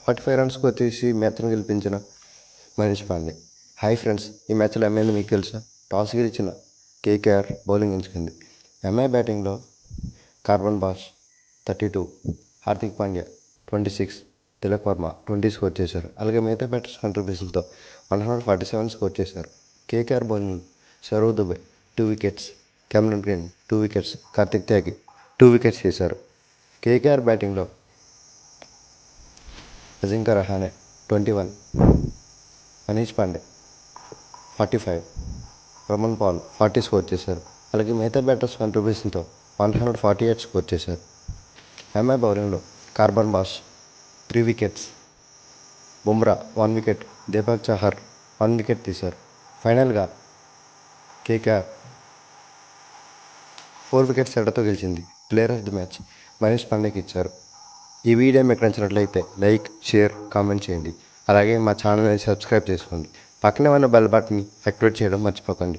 45 రన్స్‌కి వచ్చేసి మ్యాచ్‌ని గెలిపించిన మనీష్ పాండే. హాయ్ ఫ్రెండ్స్, ఈ మ్యాచ్లో ఏమైంది మీకు తెలుసా? టాస్ గెలిచిన కేకేఆర్ బౌలింగ్ ఎంచుకుంది. ఎంఐ బ్యాటింగ్లో Corbin Bosch 32, Hardik Pandya 26, Tilak Varma 20 score చేశారు. అలాగే మిగతా బ్యాటర్స్ కంట్రిబ్యూషన్తో 147 స్కోర్ చేశారు. KKR bowling Sourav Dubey 2 wickets, Cameron Green 2 wickets, Kartik Tyagi 2 wickets చేశారు. కేకేఆర్ బ్యాటింగ్లో అజింక్య రహానే 21, మనీష్ పాండే 45, రమన్ పాల్ 40 స్కోర్ చేశారు. అలాగే మిగతా బ్యాటర్స్ కంట్రిబ్యూషన్తో 148 స్కోర్ చేశారు. ఎంఐ బౌలింగ్లో Corbin Bosch 3 wickets, Bumrah 1 wicket, Deepak Chahar 1 wicket తీశారు. ఫైనల్గా కేకేఆర్ 4 వికెట్స్ తేడాతో గెలిచింది. Player of the match Manish పాండేకి ఇచ్చారు. ఈ వీడియో మీకు నచ్చినట్లయితే లైక్, షేర్, కామెంట్ చేయండి. అలాగే మా ఛానల్ని సబ్స్క్రైబ్ చేసుకోండి. పక్కనే ఉన్న బెల్ బటన్ని యాక్టివేట్ చేయడం మర్చిపోకండి.